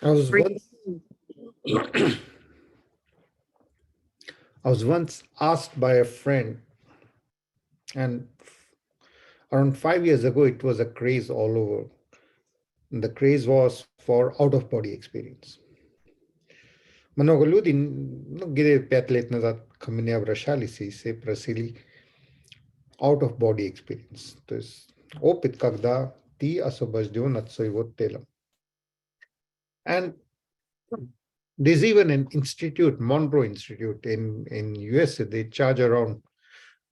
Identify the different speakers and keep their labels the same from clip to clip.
Speaker 1: I was once I was once asked by a friend, and around 5 years ago, it was a craze all over. The craze was for out of body experience. Много люди, ну, где 5 лет назад ко мне обращались и все просили out of body experience. То есть опыт, когда ты освобожден от своего тела. And there's even an institute, Monroe Institute in USA. They charge around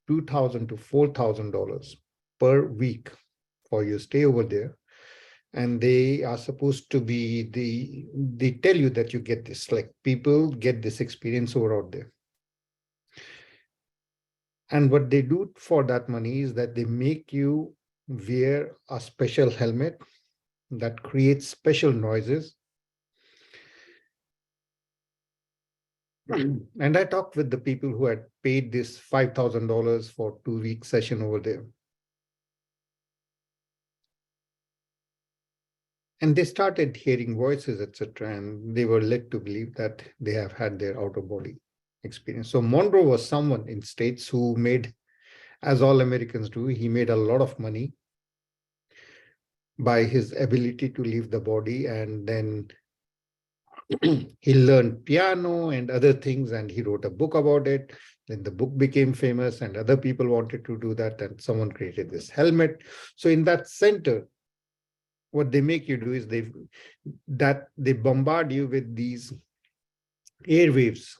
Speaker 1: $2,000 to $4,000 per week for your stay over there. And they are supposed to be they tell you that you get this, like people get this experience over out there. And what they do for that money is that they make you wear a special helmet that creates special noises. And I talked with the people who had paid this $5,000 for 2 week session over there. And they started hearing voices, etc. And they were led to believe that they have had their out of body experience. So Monroe was someone in States who made, as all Americans do, he made a lot of money by his ability to leave the body. And then he learned piano and other things, and he wrote a book about it. Then the book became famous and other people wanted to do that, and someone created this helmet. So in that center, what they make you do is they bombard you with these airwaves,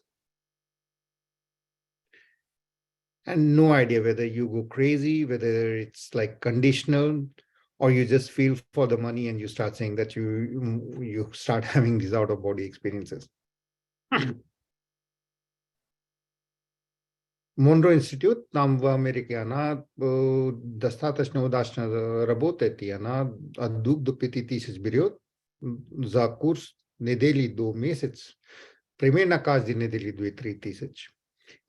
Speaker 1: and no idea whether you go crazy, whether it's like conditional, or you just feel for the money and you start saying that you start having these out of body experiences. Monroe Institute, там в Америке, она достаточно удачно работает, и она от 2 до 5 тысяч берет за курс недели до месяц, примерно каждой недели 2-3 тысячи.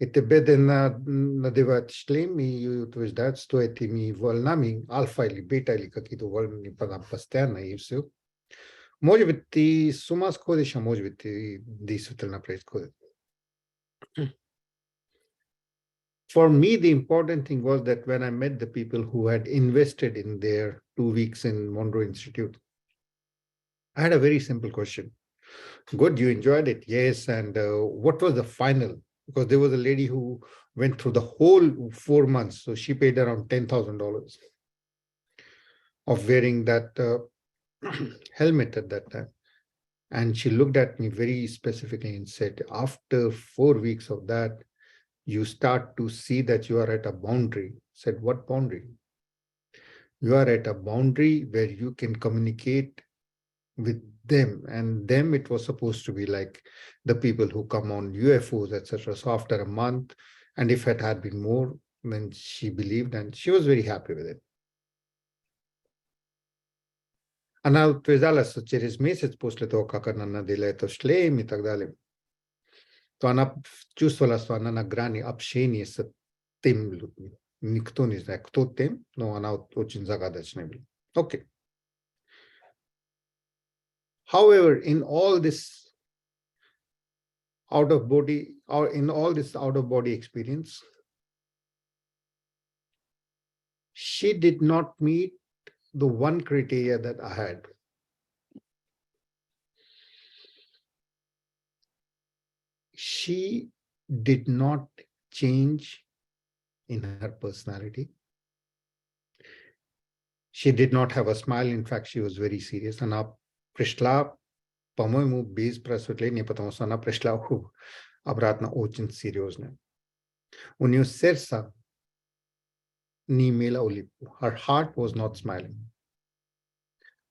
Speaker 1: И тебе надевают шлем и утверждают, что этими волнами, альфа или бета, или какие-то волны постоянно, и все. Может быть, ты с ума сходишь, а может быть, и действительно происходит. For me, the important thing was that when I met the people who had invested in their 2 weeks in Monroe Institute, I had a very simple question. Good, you enjoyed it? Yes. And what was the final? Because there was a lady who went through the whole 4 months. So she paid around $10,000 of wearing that helmet at that time. And she looked at me very specifically and said, after 4 weeks of that, you start to see that you are at a boundary. I said, what boundary? You are at a boundary where you can communicate with them. And them, it was supposed to be like the people who come on UFOs, etc. So after a month, and if it had been more, then she believed, and she was very happy with it. Она утверждала, что через месяц после того, как она надела этот шлем и так далее, то она чувствовала, что она на грани общения с тем людьми. Никто не знает, кто тем, но она очень загадочная была. Okay. However, in all this out of body experience, she did not meet the one criteria that I had. She did not change in her personality. She did not have a smile. In fact, she was very serious. Она пришла, по-моему, без просветления, потому что она пришла обратно очень серьезная. У нее сердце не имело улыбку. Her heart was not smiling.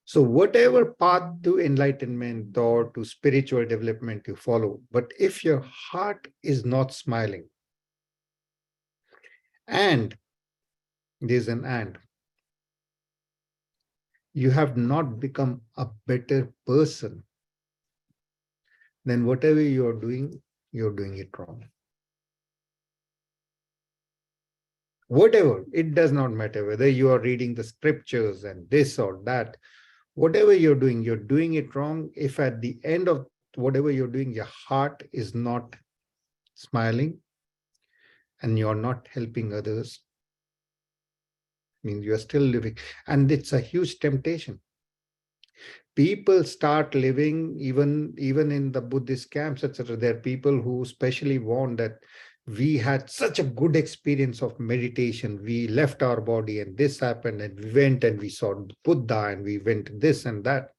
Speaker 1: So whatever path to enlightenment or to spiritual development you follow, but if your heart is not smiling, and there's an and, you have not become a better person, then whatever you're doing it wrong. Whatever, it does not matter whether you are reading the scriptures and this or that. Whatever you're doing it wrong. If at the end of whatever you're doing, your heart is not smiling and you're not helping others, means you're still living. And it's a huge temptation. People start living, even in the Buddhist camps, etc. There are people who especially want that we had such a good experience of meditation. We left our body and this happened and we went and we saw Buddha and we went this and that.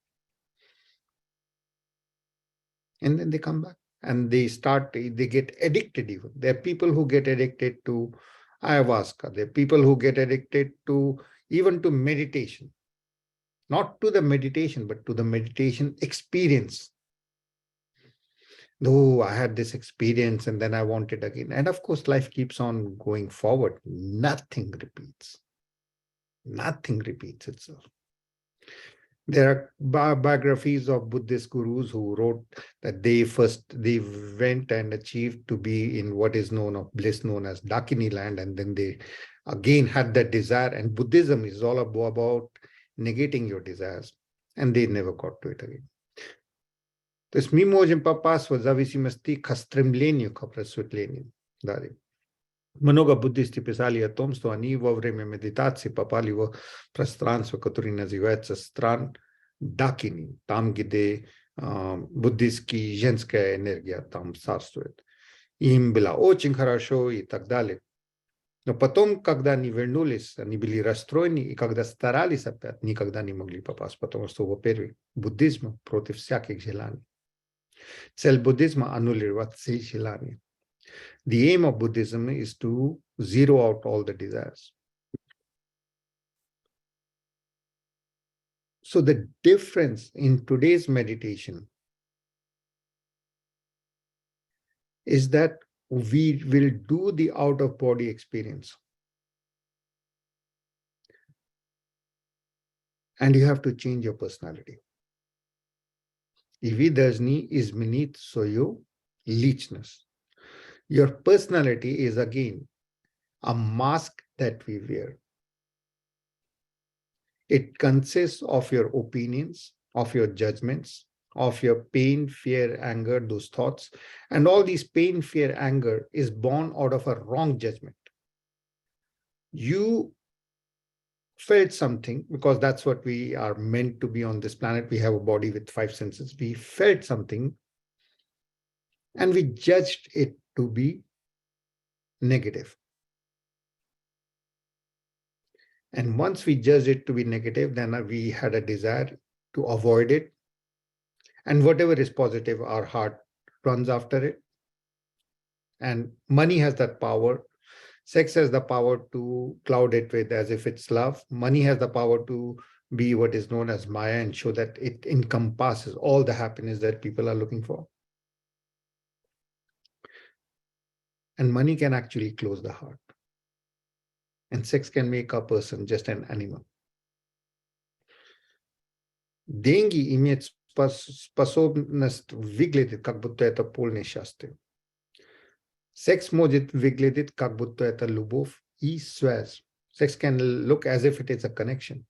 Speaker 1: And then they come back and they get addicted even. There are people who get addicted to ayahuasca. There are people who get addicted to even to meditation. Not to the meditation, but to the meditation experience. Oh, I had this experience and then I want it again. And of course, life keeps on going forward. Nothing repeats. Nothing repeats itself. There are biographies of Buddhist gurus who wrote that they went and achieved to be in what is known of bliss known as Dakini land, and then they again had that desire. And Buddhism is all about negating your desires, and they never got to it again. То есть мы можем попасть в зависимости к стремлению к просветлению. Много буддисты писали о том, что они во время медитации попали в пространство, которое называется стран Дакини, там, где буддистская женская энергия там царствует. Им было очень хорошо и так далее. Но потом, когда они вернулись, они были расстроены, и когда старались опять, никогда не могли попасть, потому что, во-первых, буддизм против всяких желаний. Цель буддизма – аннулировать все желания. The aim of Buddhism is to zero out all the desires. So the difference in today's meditation is that we will do the out-of-body experience. And you have to change your personality. И вы должны изменить свою личность. Your personality is again a mask that we wear. It consists of your opinions, of your judgments, of your pain, fear, anger, those thoughts. And all these pain, fear, anger is born out of a wrong judgment. You felt something because that's what we are meant to be on this planet. We have a body with 5 senses. We felt something and we judged it to be negative. And once we judged it to be negative, then we had a desire to avoid it. And whatever is positive, our heart runs after it. And money has that power. Sex has the power to cloud it with as if it's love. Money has the power to be what is known as Maya and show that it encompasses all the happiness that people are looking for. And money can actually close the heart. And sex can make a person just an animal. Деньги имеют способность выглядеть, как будто это полное счастье. Секс может выглядеть, как будто это любовь и связь. Sex can look as if it is a connection.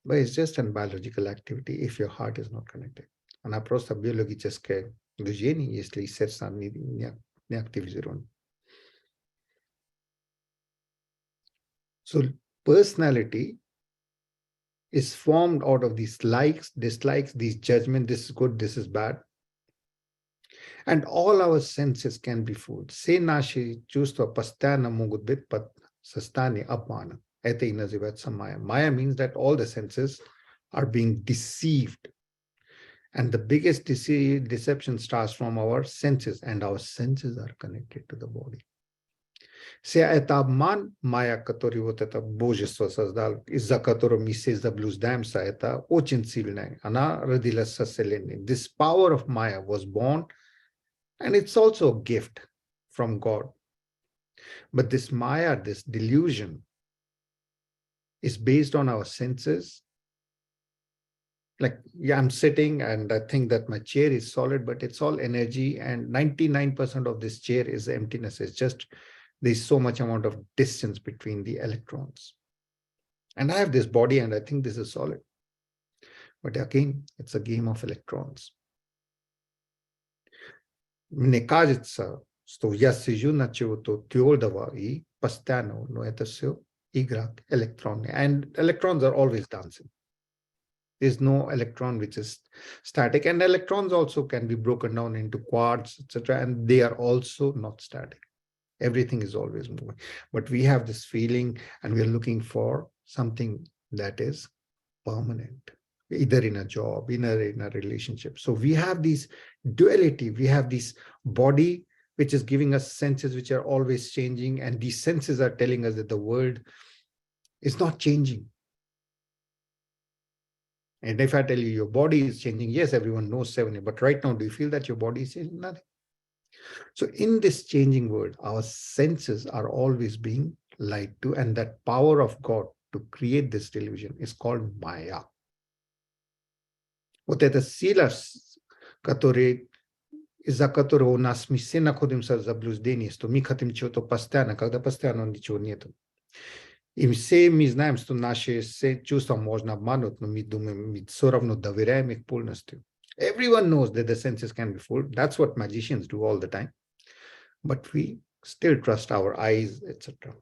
Speaker 1: But it's just a biological activity if your heart is not connected. Она просто биологическое движение, если сердце не активизировано. So personality is formed out of these likes, dislikes, these judgments, this is good, this is bad. And all our senses can be fooled. Все наши чувства постоянно могут быть под состоянием обмана. Это и называется Maya. Maya means that all the senses are being deceived. And the biggest deception starts from our senses, and our senses are connected to the body. Все это обман, Майя, который вот это божество создал, из-за которого мы все заблуждаемся, это очень сильное. Она родилась со Вселенной. This power of Maya was born, and it's also a gift from God. But this Maya, this delusion, is based on our senses. Like, yeah, I'm sitting and I think that my chair is solid, but it's all energy, and 99% of this chair is emptiness. It's just there's so much amount of distance between the electrons. And I have this body and I think this is solid. But again, it's a game of electrons. Мне кажется, что я сижу на чего-то твердого и постоянно, но это все игра электроны. And electrons are always dancing. There's no electron which is static. And electrons also can be broken down into quarks, etc. And they are also not static. Everything is always moving. But we have this feeling and we're looking for something that is permanent, either in a job, in a relationship. So we have this duality. We have this body which is giving us senses which are always changing. And these senses are telling us that the world is not changing. And if I tell you your body is changing, yes, everyone knows 70, but right now, do you feel that your body is changing? Nothing. So in this changing world, our senses are always being lied to, and that power of God to create this delusion is called Maya. Вот это сила, из-за которого у нас мы все находимся в заблуждении, что мы хотим чего-то постоянно, когда постоянно ничего нету. И все мы знаем, что наши чувства можно обмануть, но мы думаем, мы все равно доверяем их полностью. Everyone knows that the senses can be fooled. That's what magicians do all the time. But we still trust our eyes, etc.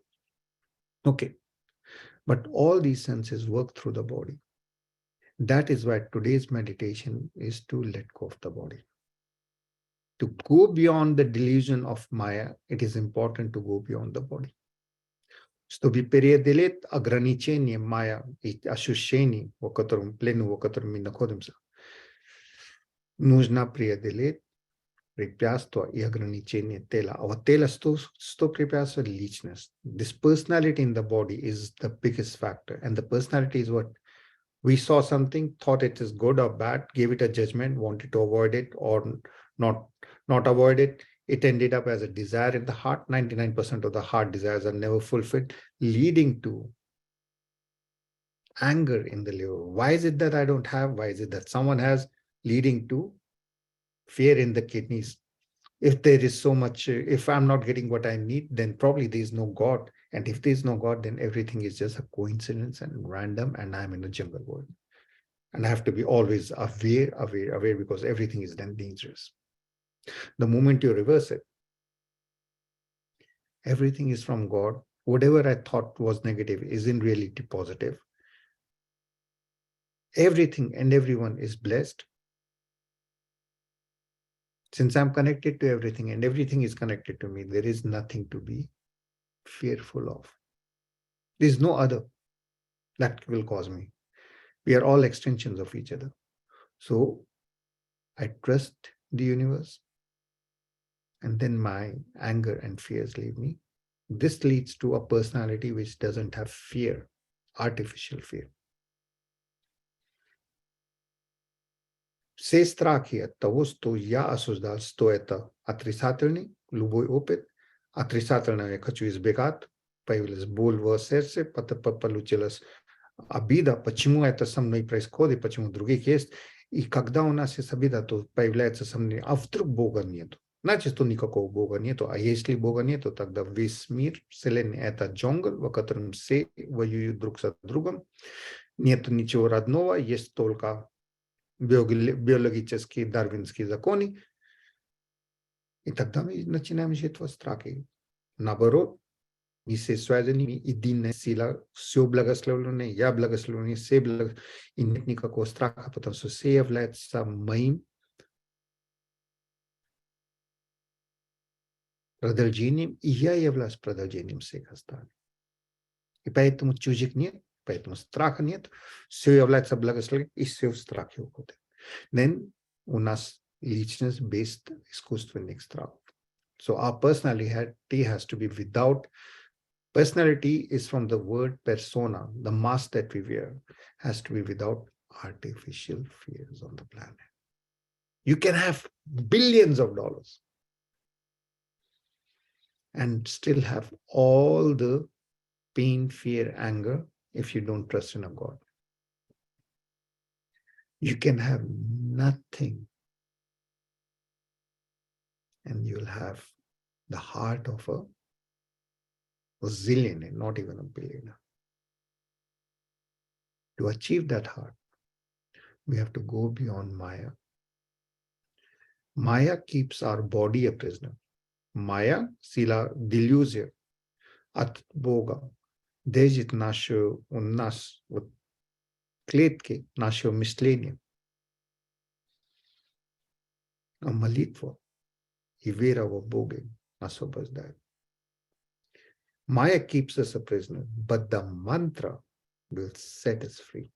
Speaker 1: Okay. But all these senses work through the body. That is why today's meditation is to let go of the body. To go beyond the delusion of Maya, it is important to go beyond the body. Чтобы преодолеть ограничения Майя и ощущений, в котором мы находимся, нужно преодолеть препятствия и ограничения тела. А вот тело что препятствует? Личность. This personality in the body is the biggest factor. And the personality is what? We saw something, thought it is good or bad, gave it a judgment, wanted to avoid it or not avoid it. It ended up as a desire in the heart. 99% of the heart desires are never fulfilled, leading to anger in the liver. Why is it that I don't have? Why is it that someone has? Leading to fear in the kidneys. If there is so much, if I'm not getting what I need, then probably there is no God. And if there is no God, then everything is just a coincidence and random, and I'm in a jungle world. And I have to be always aware, because everything is then dangerous. The moment you reverse it, everything is from God. Whatever I thought was negative is in reality positive. Everything and everyone is blessed. Since I'm connected to everything and everything is connected to me, there is nothing to be fearful of. There is no other that will cause me. We are all extensions of each other. So I trust the universe, and then my anger and fears leave me. This leads to a personality which doesn't have fear, artificial fear. Все страхи от того, что я осуждал, что это отрицательный, любой опыт, отрицательное я хочу избегать, появилась боль в сердце, получилась обида, почему это со мной происходит, почему других есть. И когда у нас есть обида, то появляется сомнение, а вдруг Бога нету? Значит, что никакого Бога нету. А если Бога нету, тогда весь мир, Вселенная – это джунгл, в котором все воюют друг с другом. Нет ничего родного, есть только биологические дарвинские законы. И тогда мы начинаем жить во страхе. Наоборот, мы все связаны, мы единая сила, все благословленное, я благословленный, все благословленные, и нет никакого страха, потому что все является моим продолжением, и я являюсь продолжением всех остальных. И поэтому чужих нет, поэтому страха нет, все является благословением, и все в страхе уходит. Then у нас личность без искусственных страхов. So our personality has to be without. Personality is from the word persona. The mask that we wear has to be without artificial fears on the planet. You can have billions of dollars and still have all the pain, fear, anger if you don't trust in a God. You can have nothing and you'll have the heart of a zillionaire, not even a billionaire. To achieve that heart, we have to go beyond Maya. Maya keeps our body a prisoner. Maya sila deluzie от Бога держит у нас вот клетки нашего мышления. А молитва и вера в Бога освобождает. Maya keeps us a prisoner, but the mantra will set us free.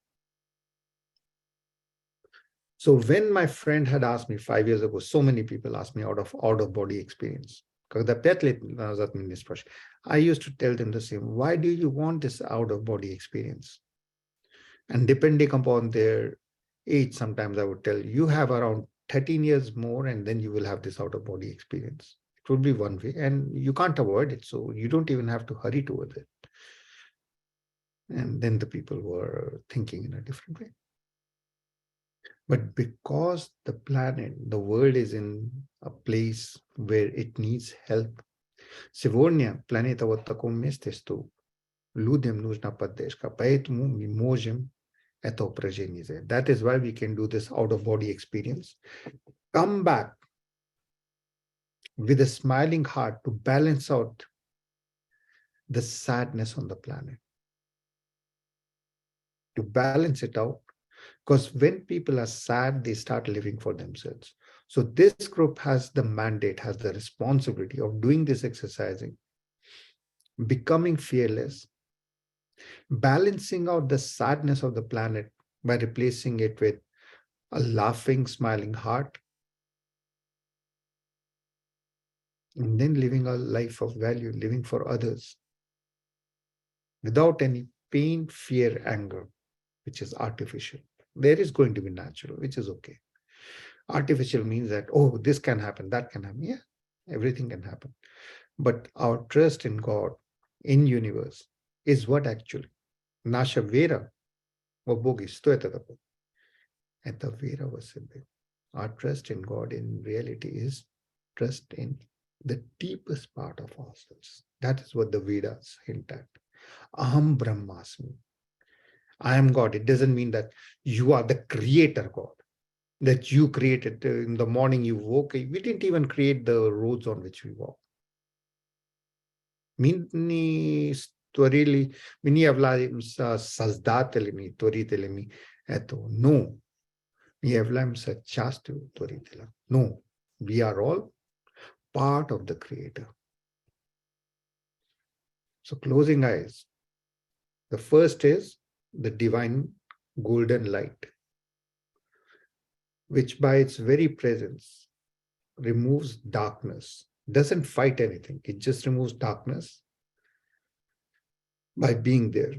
Speaker 1: So when my friend had asked me 5 years ago, so many people asked me out of body experience. Когда 5 лет назад меня спрашивали, I used to tell them the same. Why do you want this out of body experience? And depending upon their age, sometimes I would tell you have around 13 years more, and then you will have this out of body experience. It will be one way, and you can't avoid it. So you don't even have to hurry towards it. And then the people were thinking in a different way. But because the planet, the world is in a place where it needs help. Сегодня планета вот в таком месте, что людям нужна поддержка. Поэтому мы можем это упражнение сделать. That is why we can do this out-of-body experience. Come back with a smiling heart to balance out the sadness on the planet. To balance it out. Because when people are sad, they start living for themselves. So this group has the mandate, has the responsibility of doing this exercising, becoming fearless, balancing out the sadness of the planet by replacing it with a laughing, smiling heart, and then living a life of value, living for others, without any pain, fear, anger, which is artificial. There is going to be natural, which is okay. Artificial means that, oh, this can happen, that can happen. Yeah, everything can happen. But our trust in God, in universe, is what actually. Naša vera v Bogu, što je tako? Eta vera v sebi. Our trust in God in reality is trust in the deepest part of ourselves. That is what the Vedas hint at. Aham Brahmasmi. I am God. It doesn't mean that you are the creator God, that you created in the morning you woke. We didn't even create the roads on which we walk. Mini stvorili, mi nije vladim sa sazdateljmi, tvoriteljmi. Eto, no. Mi je vlam sa častju tvoritelja. No. We are all part of the creator. So closing eyes. The first is the divine golden light, which by its very presence removes darkness, doesn't fight anything. It just removes darkness by being there.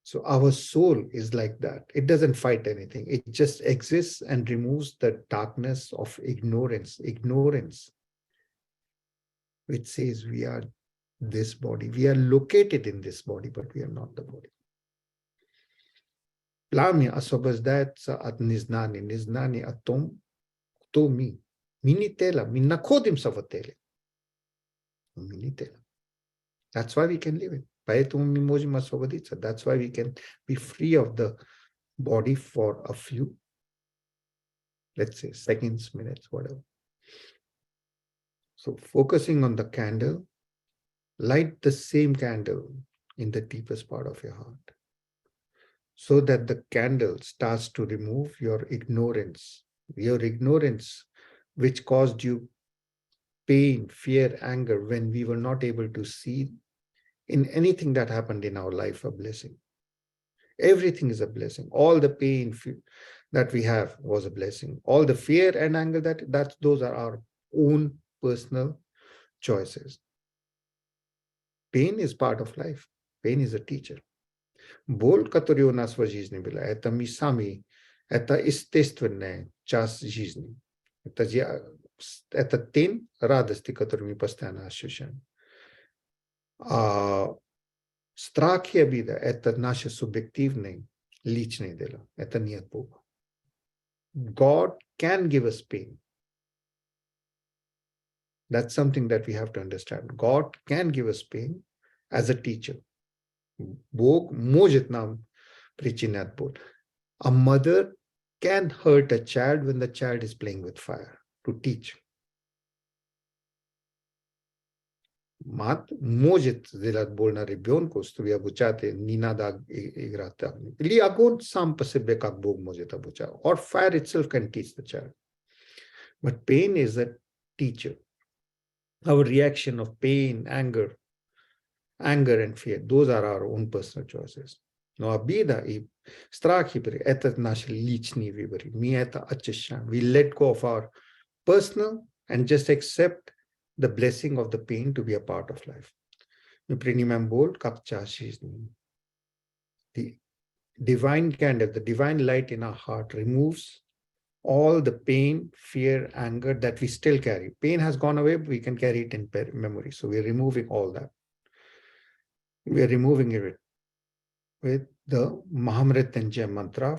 Speaker 1: So our soul is like that. It doesn't fight anything. It just exists and removes the darkness of ignorance. Ignorance, which says we are this body. We are located in this body, but we are not the body. Plamia освобождается от незнания. Незнание о том, кто мы. Мы не тело. Мы находимся в теле. Мы не тело. That's why we can live it. Поэтому мы можем освободиться. That's why we can be free of the body for a few, let's say, seconds, minutes, whatever. So focusing on the candle, light the same candle in the deepest part of your heart, so that the candle starts to remove your ignorance which caused you pain, fear, anger, when we were not able to see in anything that happened in our life a blessing. Everything is a blessing. All the pain that we have was a blessing. All the fear and anger, those are our own personal choices. Pain is part of life. Pain is a teacher. Боль, которую у нас в жизни была, это мы сами, это естественная часть жизни. Это тень радости, которую мы постоянно ощущаем. А страх и обида – это наше субъективное, личное дело. Это не от Бога. God can give us pain. That's something that we have to understand. God can give us pain as a teacher. भोग मोजित नाम prichinat बोल. A mother can hurt a child when the child is playing with fire to teach. Mat mojit zilat bolna rebion kostuvi abuchate ninada igrata. Li agon sam pasibekak bog mojit abucha. Or fire itself can teach the child. But pain is a teacher. Our reaction of pain, anger and fear, those are our own personal choices. No abida I strach hibri etat nash lichni vibri. Mi eta achishan. We let go of our personal and just accept the blessing of the pain to be a part of life. The divine candle, the divine light in our heart removes all the pain, fear, anger that we still carry. Pain has gone away, but we can carry it in memory. So we're removing all that. We're removing it with the Mahamrityunjaya mantra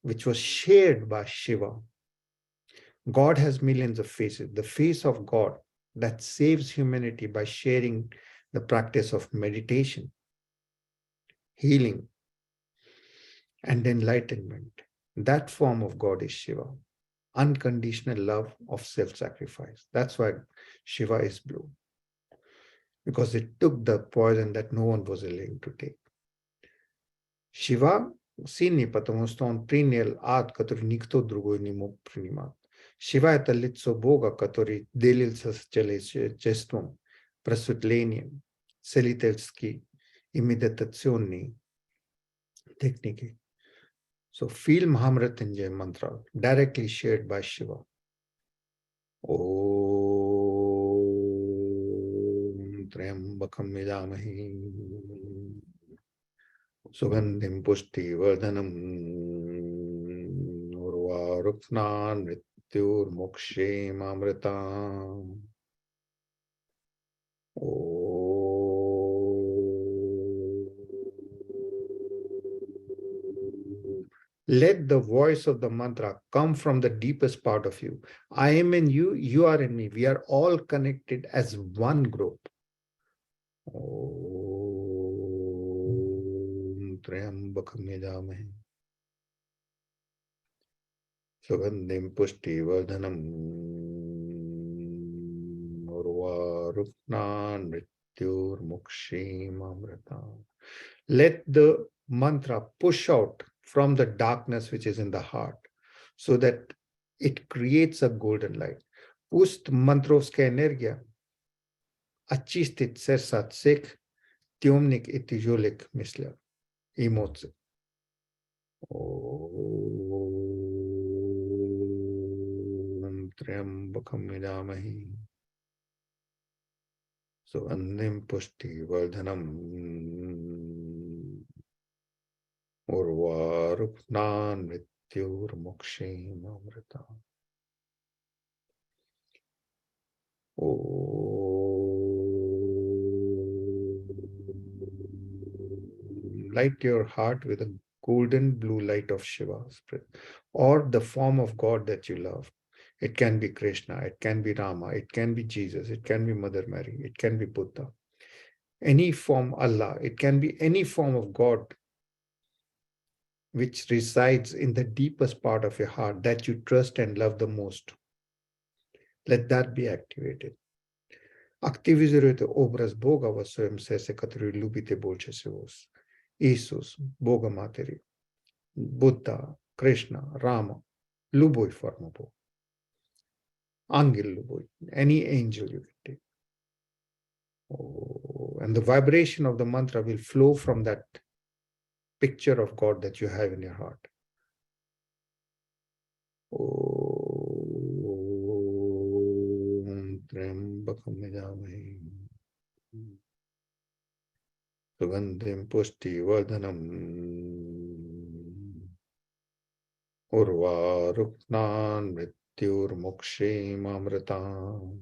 Speaker 1: which was shared by Shiva. God has millions of faces. The face of God that saves humanity by sharing the practice of meditation, healing, and enlightenment. That form of God is Shiva. Unconditional love of self-sacrifice. That's why Shiva is blue. Because it took the poison that no one was willing to take. Shiva, sini потому что он принял ад, который никто другой не мог принимать. Shiva – это лицо Бога, который делился с человечеством, просветлением, целительские и медитационные техники. So feel Mahamrityunjaya mantra directly shared by Shiva. Om Triambakam Yajamahi Sugandhim Pushti Vardhanam Urvaruknan Mrityur Mokshem Amritam. Let the voice of the mantra come from the deepest part of you. I am in you, you are in me. We are all connected as one group. Om Triambakam Yajamahe Sugandhim Pushti Vardhanam Urvaruknan Mrityur Mokshem Amritam. Let the mantra push out from the darkness which is in the heart, so that it creates a golden light. Pust mantrovskaya energia очистит сердца от всех темных и тяжелых мыслей, эмоций. Om Triambakam Yajamahe Sugandhim Pushti Vardhanam Urvaruknan Mrityur Mokshem Amritam. Light your heart with a golden blue light of Shiva's breath, or the form of God that you love. It can be Krishna, it can be Rama, it can be Jesus, it can be Mother Mary, it can be Buddha. Any form, Allah, it can be any form of God which resides in the deepest part of your heart that you trust and love the most. Let that be activated. Активизируйте образ Бога во своем сердце, который любите больше всего. Иисус, Бога Матери, Будда, Кришна, Рама, любой форма Бога. Ангел любой, any angel you can take. And the vibration of the mantra will flow from that picture of God that you have in your heart. Om Triambakam Yajamahe Sugandhim Pushti Vardhanam Urvaruknan Mrityur Mokshem Amritam.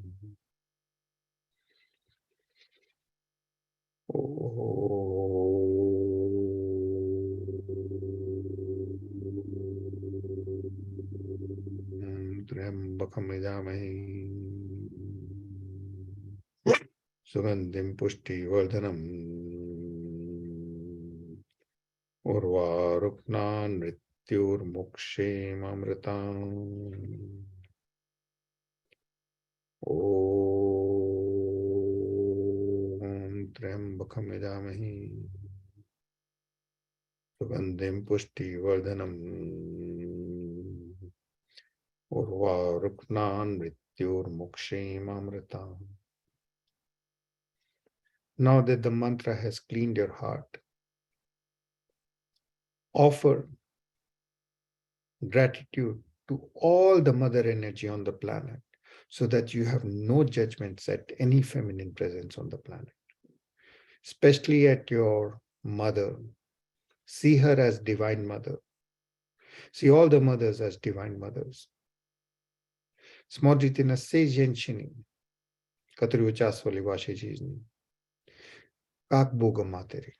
Speaker 1: Triambakam Yajamahe Sugandhim Pushti Vardhanam Urva Rukna Nrityur Mukshim Amritam. Om Trambakam Yajamahi Sugandhim Pushti Vardhanam Urva Rukna Nrityur Mukshim Amritam. Now that the mantra has cleaned your heart, offer gratitude to all the mother energy on the planet so that you have no judgments at any feminine presence on the planet, especially at your mother. See her as divine mother. See all the mothers as divine mothers. Смотрите на все женщины, которые участвовали в вашей жизни, как Бога Матери,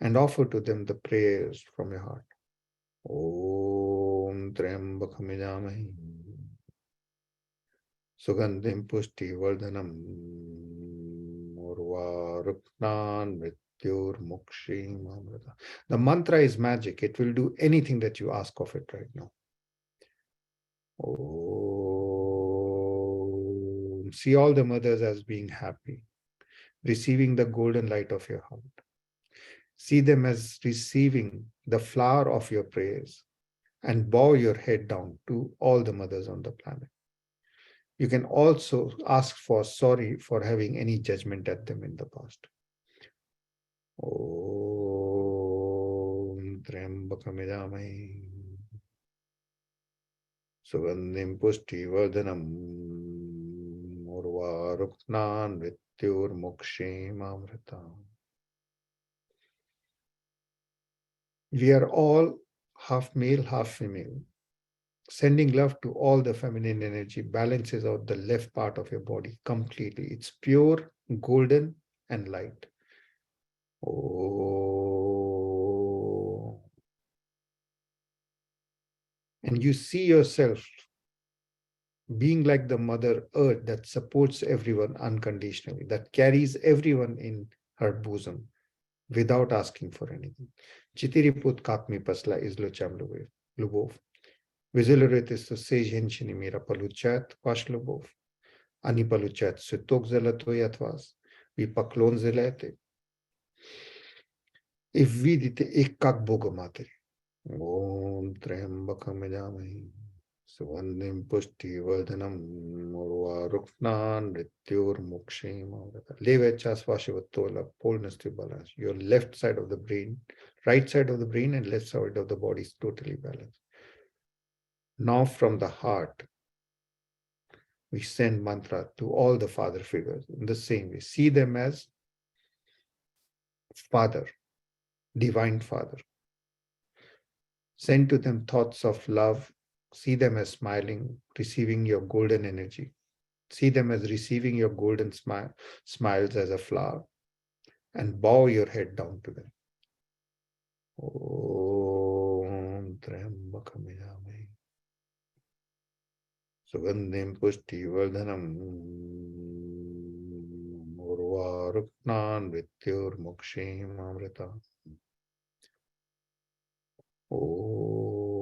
Speaker 1: and offer to them the prayers from your heart. Om Trambakam Yajamahi Sugandhim Pushti Vardhanam Urva Ruknan Mrityur Mukshim Amrita. The mantra is magic. It will do anything that you ask of it right now. Om. See all the mothers as being happy, receiving the golden light of your heart. See them as receiving the flower of your prayers, and bow your head down to all the mothers on the planet. You can also ask for sorry for having any judgment at them in the past. Om Trambakam Yajamahi Sugandhim Pushti Vardhanam Urva Ruknan Mrityur Mukshim Amritam. We are all half male, half female. Sending love to all the feminine energy balances out the left part of your body completely. It's pure, golden, and light. Oh. And you see yourself being like the Mother Earth that supports everyone unconditionally, that carries everyone in her bosom without asking for anything. Chitiriput Katmi Pasla Izlocham Lubov. Viziloritis to say Henchini Mira Paluchat, Pashlubov. Ani Paluchat Sutok Zelatoyatwas. Vi Paklon Zelate. If vidite ek kak Boga Materi. Om Trambakam Yajamahi Sugandhim Pushti Vardhanam Urva Ruknan Mrityur Mukshim Amrita. Levecha Swashivatola, polness to balance. Your left side of the brain, right side of the brain and left side of the body is totally balanced. Now from the heart, we send mantra to all the father figures in the same way. See them as Father, Divine Father. Send to them thoughts of love. See them as smiling, receiving your golden energy. See them as receiving your golden smiles as a flower, and bow your head down to them. Om Trambakam Yajamahi Sugandhim Pushti Vardhanam Urva Ruknan Mrityur Mukshim Amrita. Om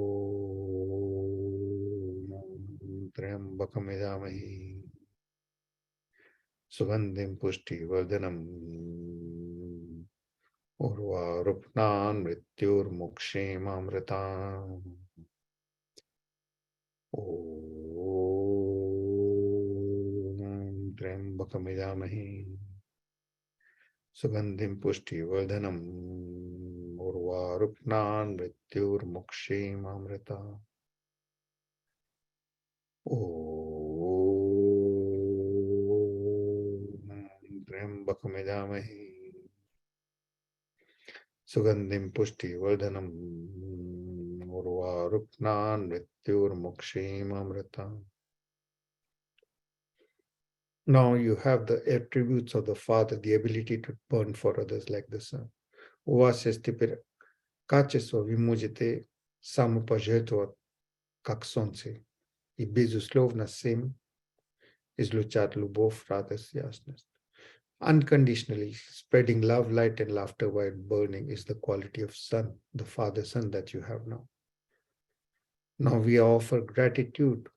Speaker 1: Trambakam Yajamahi Sugandhim Pushti Vardhanam Urva Ruknan Mrityur Mukshim Amrita. Om Trambakam Yajamahi Sugandhim Pushti Vardhanam Urva Ruknan Mrityur Mukshim Amrita. Om Trambakam Yajamahi Sugandhim Pushti Vardhanam Urva Ruknan Mrityur Mukshim Amrita. Now you have the attributes of the Father, the ability to burn for others like the sun. Uvasestipir kачество вы можете самопожертвовать как солнце и безусловно всем излучать любовь, радость, ясность. Unconditionally spreading love, light, and laughter while burning is the quality of sun, the Father Son that you have now. Now we offer gratitude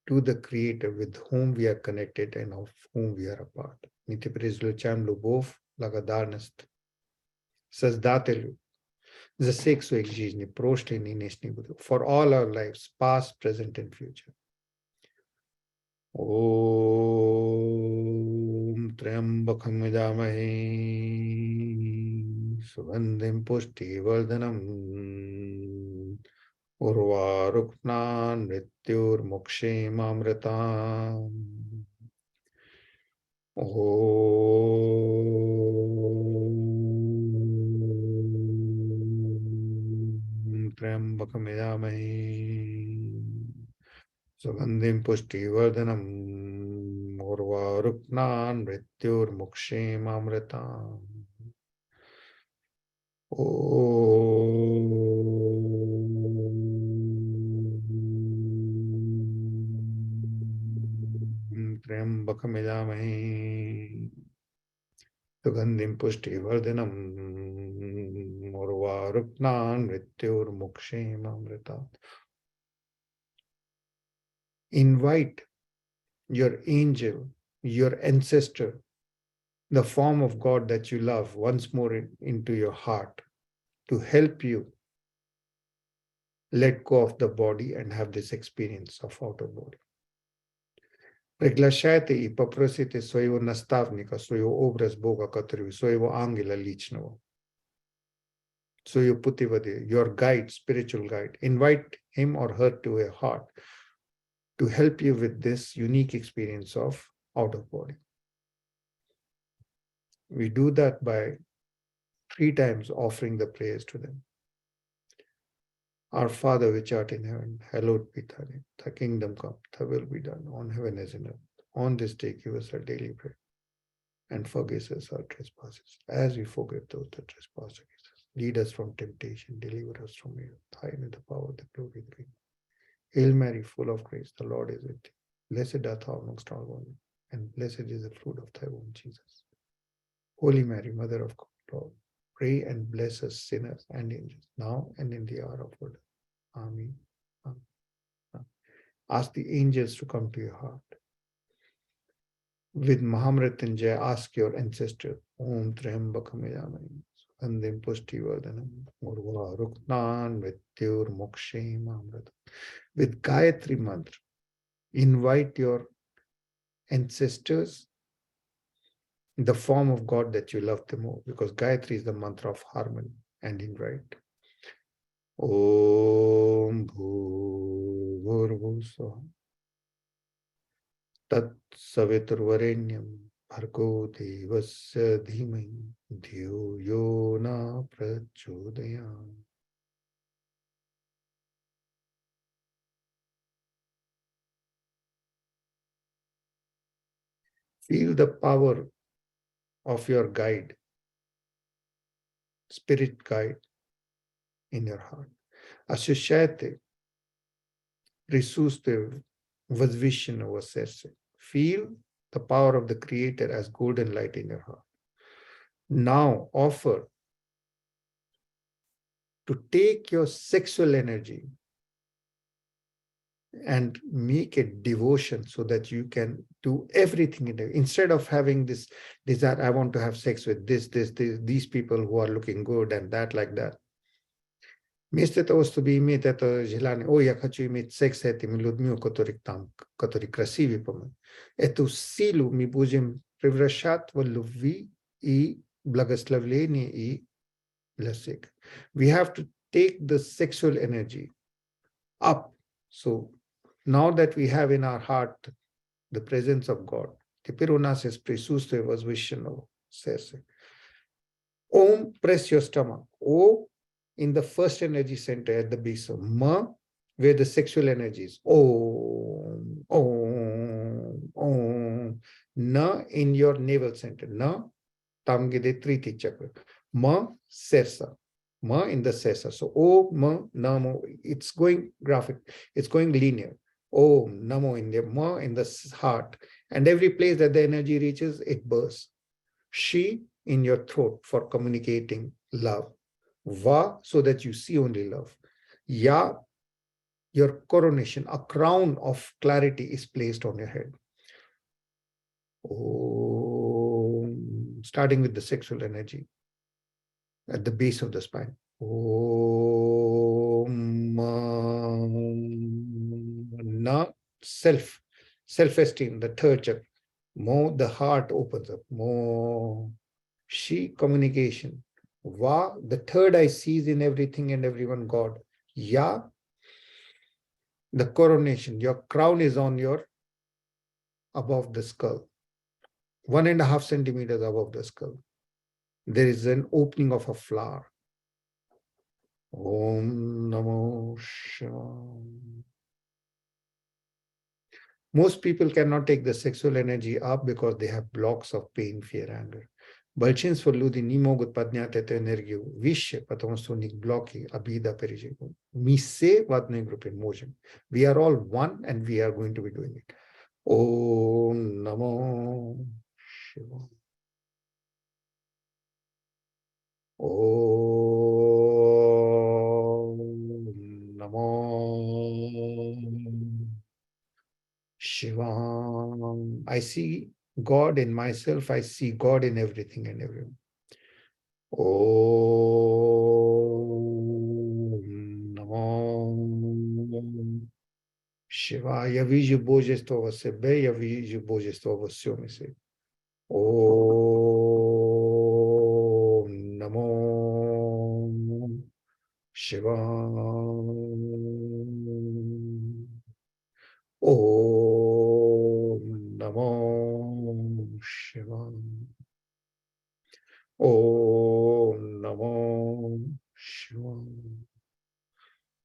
Speaker 1: to the Creator with whom we are connected and of whom we are apart. Nitiprizlu cham lubov lagadarnast. Sazdatelu. The sexo exigni proshte ninesni budu. For all our lives, past, present, and future. Om Triambakam Yajamahe Sugandhim Pushti Vardhanam Urvaruknan Mrityur Mokshim Amritam Om Triambakam Yajamahe Sugandhim Pushti Vardhanam Urvaruknan Mrityur Mokshim Amritam Om Triambakam Yajamahe Sugandhim Pushti Vardhanam Urvaruknan Mrityur Mokshim Amritam. Invite your angel, your ancestor, the form of God that you love once more into your heart to help you let go of the body and have this experience of outer body. Приглашайте и попросите своего наставника, своего образ Бога, который, своего ангела личного, своего путеводителя, your guide, spiritual guide. Invite him or her to your heart to help you with this unique experience of out of body. We do that by 3 times offering the prayers to them. Our Father which art in heaven, hallowed be thy name. Thy kingdom come, thy will be done on heaven as in earth. On this day give us our daily bread and forgive us our trespasses as we forgive those that trespass against us. Lead us from temptation, deliver us from evil. Thine is the power, the glory, the kingdom. Hail Mary, full of grace, the Lord is with thee. Blessed art thou amongst all women, and blessed is the fruit of thy womb, Jesus. Holy Mary, Mother of God, Lord, pray and bless us sinners and angels, now and in the hour of our death. Amen. Amen. Amen. Ask the angels to come to your heart. With Mahamrityunjaya, ask your ancestor, Om Triambakam Yajamahe Sugandhim Pushti Vardhanam Urvaruknan Mrityur Mokshim Amritam. With Gayatri mantra, invite your ancestors, the form of God that you love the more, because Gayatri is the mantra of harmony, and invite. Om Bhurvusvaha Tat Saviturvarenyam Bhargo Devasya Dhimai Dhyo Yo Na Prachodayam. Feel the power of your guide, spirit guide in your heart. Ощущайте присутствие возвышенного сердца. Feel the power of the Creator as golden light in your heart. Now offer to take your sexual energy and make it devotion so that you can do everything in it. Instead of having this desire, I want to have sex with these people who are looking good and that like that. Вместо того, чтобы иметь это желание, ой, я хочу иметь секс с этими людьми, которые красивые по мне, эту силу мы будем превращать в любви и благословение и blessing. We have to take the sexual energy up. So now that we have in our heart the presence of God, теперь у нас есть присутствие возвышенного сердца. Om, press your stomach. O, in the first energy center at the base of Ma, where the sexual energy is. Om, Om, Om. Na, in your navel center. Na, Tamgide Triti chakra. Ma, Sersa. Ma in the Sersa. So O, Ma, Na, Mo. It's going graphic. It's going linear. Om Namo in the heart. And every place that the energy reaches, it bursts. Shi in your throat for communicating love. Va, so that you see only love. Ya, your coronation, a crown of clarity is placed on your head. Om, starting with the sexual energy at the base of the spine. Om, Na, self-esteem, the third chakra. Mo, the heart opens up. Mo, Shi, communication. Va, the third eye sees in everything and everyone God. Ya, the coronation. Your crown is on your above the skull, 1.5 centimeters above the skull. There is an opening of a flower. Om Namo Shivaya. Most people cannot take the sexual energy up because they have blocks of pain, fear, anger. Большинство не могут поднять эту энергию выше, потому что у них блоки, обида, переживания. Мы все в одной группе можем. We are all one and we are going to be doing it. Om Namo Shivaya. Om Namo Shivaya. I see God in myself. I see God in everything and everyone. Om Namo Shivaya. Я вижу Божество в себе, я вижу Божество во всем себе. Om Namo Shivaya. Om Namo Shivaya. Om Namo Shivaya.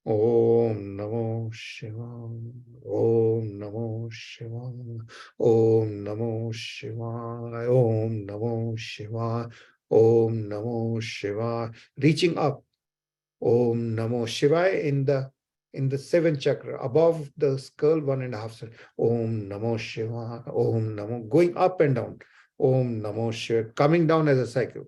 Speaker 1: Om Namo Shivaya. Om Namo Shivaya. Om Namo Shivaya. Om Namo Shivaya. Om Namo Shivaya. Reaching up. Om Namo Shivaya in the seventh chakra, above the skull, 1.5 centimeters. Om Namo Shivaya. Om Namo, going up and down. Om Namo Shivaya, coming down as a cycle.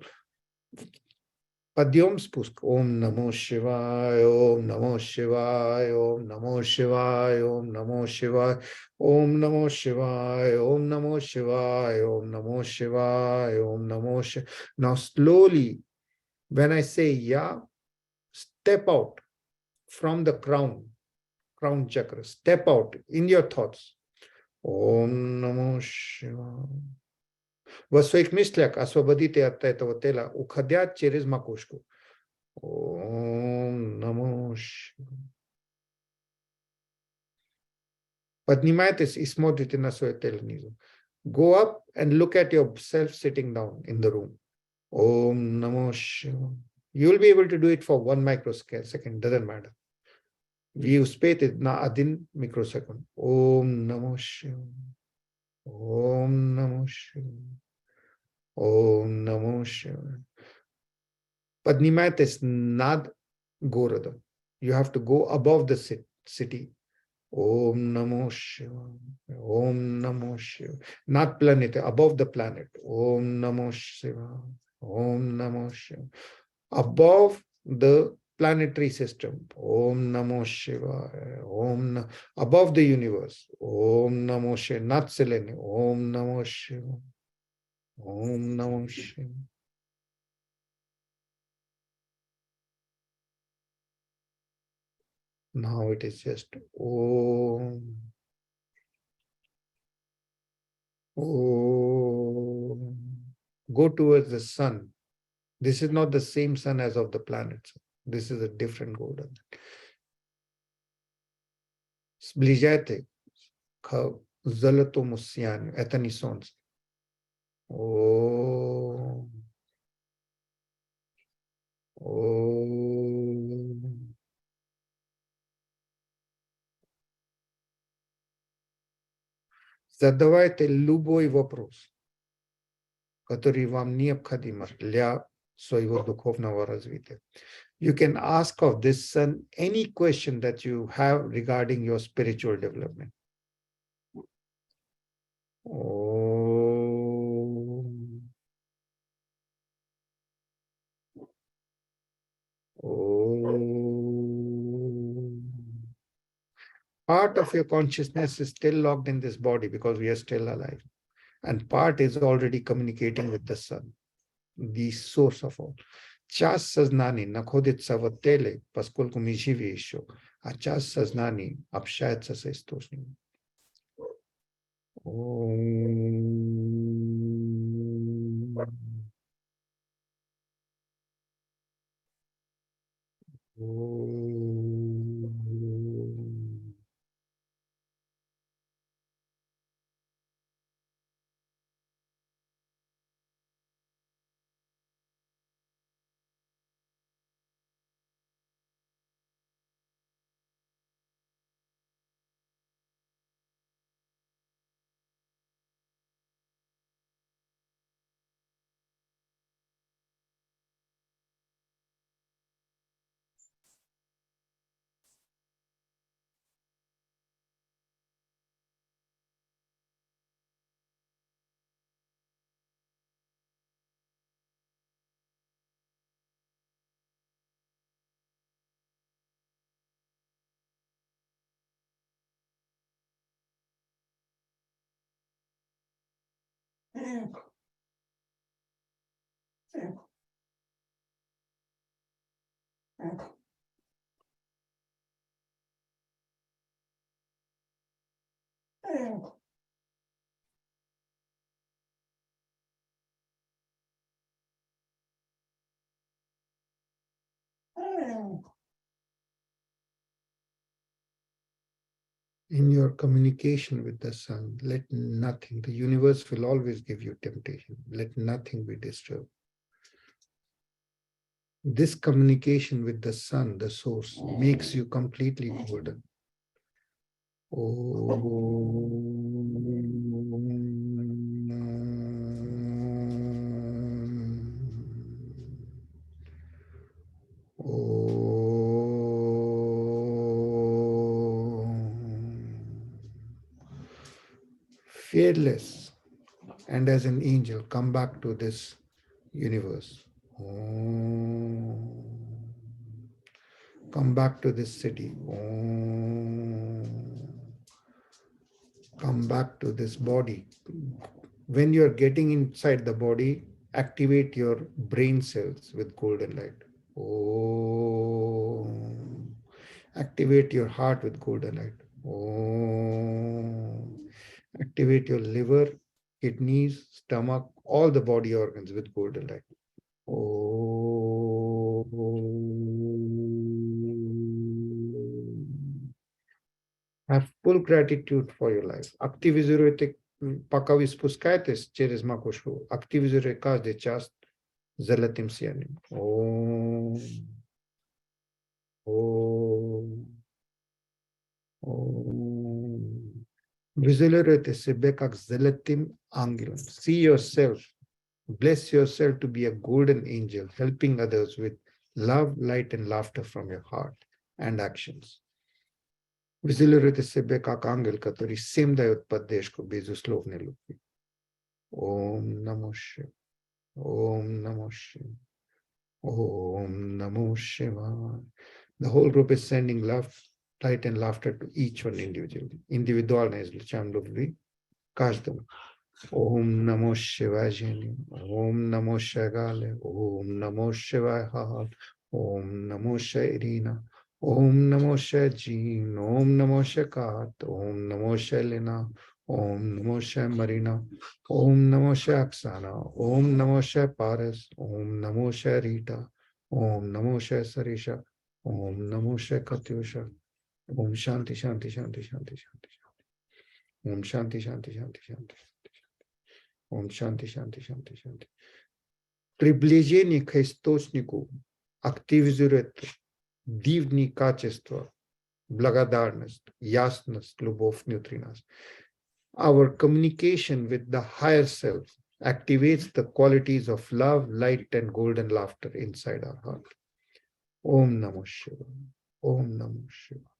Speaker 1: Padyam Spusk. Om Namo Shivaya. Om Namo Shivaya. Om Namo Shivaya. Om Namo Shivaya. Om Namo Shivaya. Om Namo Shivaya. Om Namo Shivaya. Om Namo Shivaya. Now slowly, when I say Ya, step out from the crown chakra. Step out in your thoughts. Om Namo Shivaya. Во своих мыслях освободите от этого тела, уходя через макушку. Om Namo Shivaya. Поднимайтесь и смотрите на свое тело внизу. Go up and look at yourself sitting down in the room. Om Namo Shivaya. You will be able to do it for 1 microsecond, doesn't matter. We успеете на 1 microsecond. Om Namo Shivaya. Om Namo Shivaya. Om Namo Shivaya. Поднимайтесь над городом. You have to go above the city. Om Namo Shivaya. Om Namo Shivaya. Not planet, above the planet. Om Namo Shivaya. Om Namo Shivaya. Above the planetary system. Om Namo Shivaya. Above the universe. Om Namo Shivaya. Not selenium. Om Namo Shivaya. Om Namo Shivaya. Now it is just Om. Om. Go towards the sun. This is not the same sun as of the planets. This is a different golden. Сближайте к золотому сиянию. Это не солнце. Om. Om. Задавайте любой вопрос, который вам необходим для своего духовного развития. You can ask of this sun any question that you have regarding your spiritual development. Om. Om. Part of your consciousness is still locked in this body because we are still alive. And part is already communicating with the sun, the source of all. Часть сознания находится в теле, поскольку мы живы еще, а часть сознания общается с источником. In your communication with the sun, let nothing, the universe will always give you temptation. Let nothing be disturbed. This communication with the sun, the source, makes you completely golden. Fearless and as an angel, come back to this universe. Come back to this city. Come back to this body. When you are getting inside the body, activate your brain cells with golden light. Activate your heart with golden light. Activate your liver, kidneys, stomach, all the body organs with golden light. Have full gratitude for your life. Активизируйте, пока вы спускаетесь через макушку, активизируйте каждый час золотым сиянием. Ом. Ом. Visualize себя как золотым ангелом. See yourself, bless yourself to be a golden angel, helping others with love, light, and laughter from your heart and actions. Визуализируйте себя как ангел, который всем дает поддержку безусловной любви. Ом Намо Шивая. Om Namo Shivaya. Om Namo Shivaya. The whole group is sending love, light, and laughter to each one individually. Индивидуально излучаем любви каждому. Om Namo Shivaya Jenny. Om Namo Shivaya. Om Namo Shivaya Hal. Om Namo Shivaya Irina. Om Namo Shivaya Jean. Om Namo Shivaya Kat. Om Namo Shivaya Lina. Om Namo Shivaya Marina. Om Namo Shivaya Aksana. Om Namo Shivaya Paras. Om Namo Shivaya Rita. Om Namo Shivaya Sarisha. Om Namo Shivaya Katyusha. Om Shanti Shanti Shanti Shanti Shanti Shanti. Om Shanti Shanti Shanti Shanti. Om Shanti Shanti Shanti Shanti. Приближение к источнику активизирует дивные качества, благодарность, ясность, любовь внутри нас. Our communication with the higher self activates the qualities of love, light, and golden laughter inside our heart. Om Namo Shivaya. Om Namo Shivaya.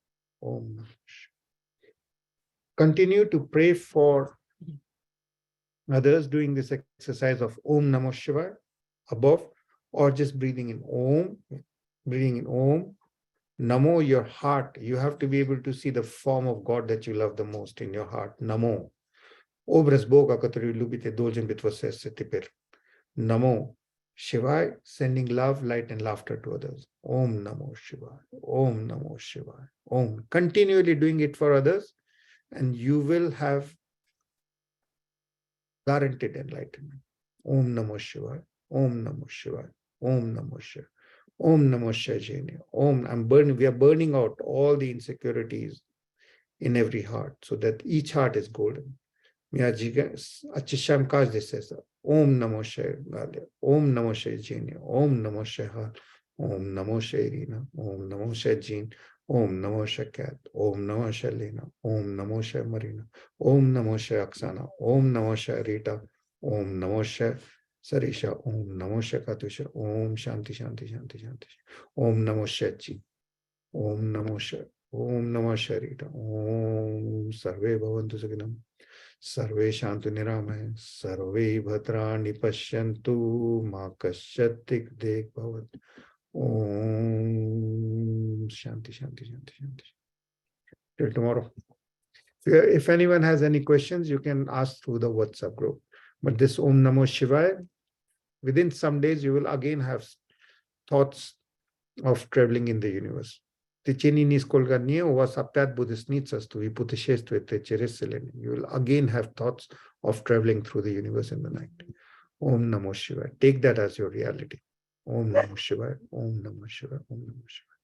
Speaker 1: Om Namo Shivaya. Continue to pray for others doing this exercise of Om Namo Shivaya above, or just breathing in Om, Namo, your heart. You have to be able to see the form of God that you love the most in your heart. Namo. Obras Boga Katari Lubite Doljen Bitvoses Setipir. Namo. Shivaya, sending love, light, and laughter to others. Om Namo Shivaya. Om Namo Shivaya. Om. Continually doing it for others, and you will have guaranteed enlightenment. Om Namo Shivaya. Om Namo Shivaya. Om Namo Shivaya. Om Namo Shivaya. Om. We are burning out all the insecurities in every heart, so that each heart is golden. Achisham Kaj says, Om Namo Shivaya. Om Namo Shivaya. Om Namo Shivaya. Om Namo Shivaya. Om Namo Shivaya. Om Namo Shakat. Om Namo Shalina. Om Namo Shivaya Marina. Om Namo Shivaya Aksana. Om Namo Shivaya Rita. Om Namo Shivaya Sarisha. Om Namo Shivaya Katusha. Om Shanti Shanti Shanti Shanti. Om Namo Shivaya. Om Namo Shivaya. Om Namo Shivaya Rita. Om Sarve Bhavantu Sukinam. सर्वे शांति निरामय सर्वे भद्राणि पश्यन्तु मा कश्चित् दिग् भवेत् ओम शांति शांति शांति शांति till tomorrow. If anyone has any questions, you can ask through the WhatsApp group. But this Om Namo Shivaya, within some days you will again have thoughts of traveling in the universe. You will again have thoughts of traveling through the universe in the night. Om Namo Shivaya. Take that as your reality. Om Namo Shivaya. Om Namo Shivaya. Om Namo Shivaya.